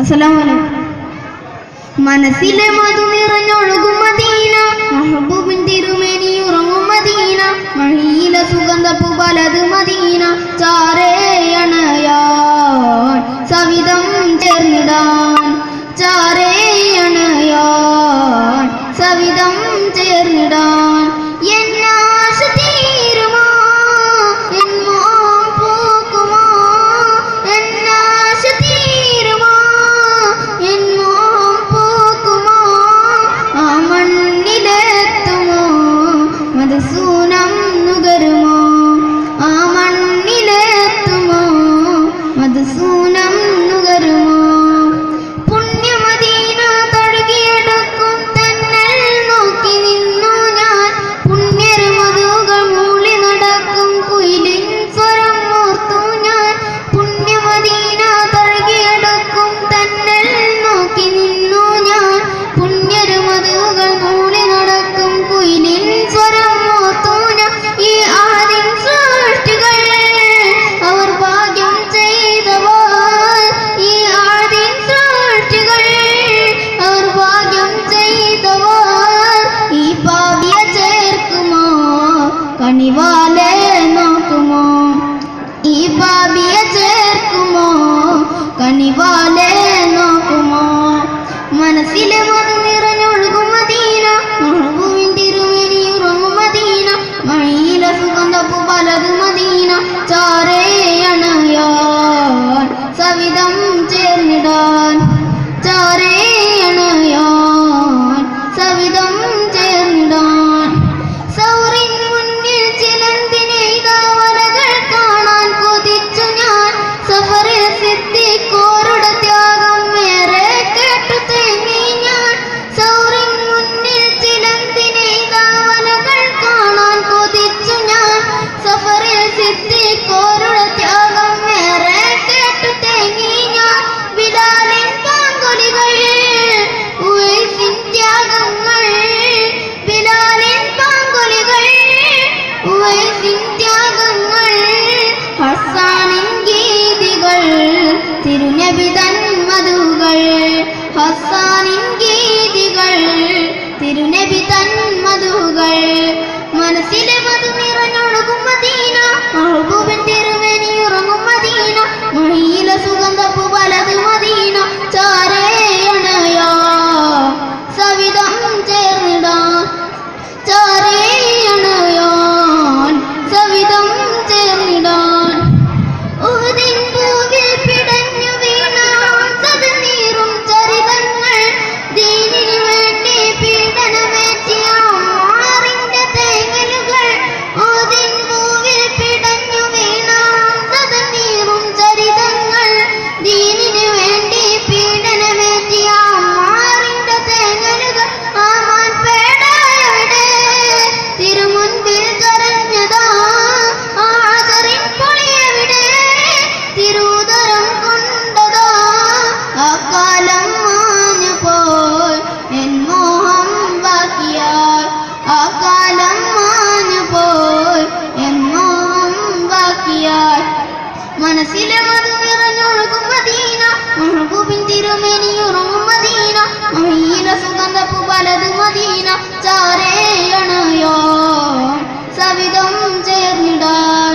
അസ്സലാമു മനസ്സിലെ മധു നിറഞ്ഞൊഴുകും മദീന, മെഹബൂബിൻ തിരുമേനി ഉറങ്ങും മദീന, മഴയിലെ സുഗന്ധപ്പൂ പലത് മദീന, ചാരേ അണയാൻ സവിധം ചേർന്നിടാൻ, ചാരേ അണയാൻ സവിധം ചേർന്നിടാൻ. എന്നാശ തീരുമോ എൻ മോഹം പൂക്കുമോ, എന്നാശ തീരുമോ എൻ മോഹം പൂക്കുമോ, ആ മണ്ണിലെത്തുമോ മധുസൂനം നുകരുമോ, ആ മണ്ണിലെത്തുമോ മധുസൂനം നുകരുമോ. പുണ്യമദീന തഴുകിയെടുക്കും തെന്നൽ നോക്കി നിന്നു ഞാൻ, പുണ്യർ മധുകൾ മൂളി നടക്കും കുയിലിൻ സ്വരം ഓർത്തു ഞാൻ. പുണ്യമദീന തഴുകിയെടുക്കും തെന്നൽ നോക്കി നിന്നു ഞാൻ, പുണ്യർ മധുകൾ മൂളി നടക്കും കുയിലിൻ സ്വരം ഓർത്തു ഞാൻ. ഈ ആദിൻ സൃഷ്ടികൾ അവർ ഭാഗ്യം ചെയ്തവർ, ഈ ആദിൻ സൃഷ്ടികൾ അവർ ഭാഗ്യം ചെയ്തവർ. ഈ പാപിയെ ചേർക്കുമോ കണിവാലെ നോക്കുമോ, ഈ പാപിയെ ചേർക്കുമോ കണിവാലെ നോക്കുമോ. മനസ്സിലെ മധു നിറഞ്ഞൊഴുകും മദീന, മെഹബൂബിൻ തിരുമേനി ഉറങ്ങും മദീന, മഴയിലെ സുഗന്ധപ്പൂ പലത് മദീന, ചാരേ അണയാൻ സവിധം ചേർന്നിടാൻ, ചാരേ അണയാൻ സവിധം ചേർന്നിടാൻ. സൗറിൻ മുന്നിൽ ചിലന്തിനെയ്താ വലകൾ കാണാൻ കൊതിച്ചു ഞാൻ, സഫറിൽ സിദ്ദീഖോരുടെ ത്യാഗം ഏറെ കേട്ടു തേങ്ങി ഞാൻ. സൗറിൻ മുന്നിൽ ചിലന്തിനെയ്താ വലകൾ കാണാൻ കൊതിച്ചു ഞാൻ, സഫറിൽ സിദ്ദീഖോരുടെ ത്യാഗം ഏറെ കേട്ടു തേങ്ങി ഞാൻ. ബിലാലിൻ പാങ്കൊലികൾ ഉവൈസിൻ ത്യാഗങ്ങൾ, ബിലാലിൻ പാങ്കൊലികൾ ഉവൈസിൻ ത്യാഗങ്ങൾ, ഹസ്സാനിൻ ഗീതികൾ തിരുനബി തൻ മധുകൾ, ഹസ്സാനിൻ ഗീതികൾ തിരുനബി തൻ മധുകൾ. മനസ്സിലെ മധു നിറഞ്ഞൊഴുകും മദീന, മെഹബൂബിൻ തിരുമേനി ഉറങ്ങും മദീന, മഴയിലെ സുഗന്ധപ്പൂ പലത് മദീന, ചാരേ അണയാൻ സവിധം ചേർന്നിടാൻ, ചാരേ അണയാൻ സവിധം ചേർന്നിടാൻ. ഉഹദിൻ പൂവിൽ പിടഞ്ഞു വീണ സദനീറും ചരിതങ്ങൾ, ദീനിനു വേണ്ടി പീഡനമേറ്റിയ അമ്മാറിന്റെ തേങ്ങലുകൾ. ഉഹദിൻ പൂവിൽ പിടഞ്ഞു വീണ സദനീറും ചരിതങ്ങൾ, ദീനിനു വേണ്ടി പീഡനമേറ്റിയ അമ്മാറിന്റെ തേങ്ങലുകൾ. ആമാൻ പേടായവിടെ തിരുമുൻപിൽ കരഞ്ഞതാ, ആദറിൻ പൊളിയവിടെ തിരുതരം കൊണ്ടതാ. ആ കാലം മാഞ്ഞു പോയി എൻ മോഹം ബാക്കിയായി, ആ കാലം മാഞ്ഞു പോയി എൻ മോഹം ബാക്കിയായി. മനസ്സിലെ മധു നിറഞ്ഞൊഴുകും മദീന, മെഹബൂബിൻ തിരുമേനി ഉറങ്ങും മദീന, മഴയിലെ സുഗന്ധപ്പൂ പലത് മദീന, ചാരേ അണയാൻ സവിധം ചേർന്നിടാൻ.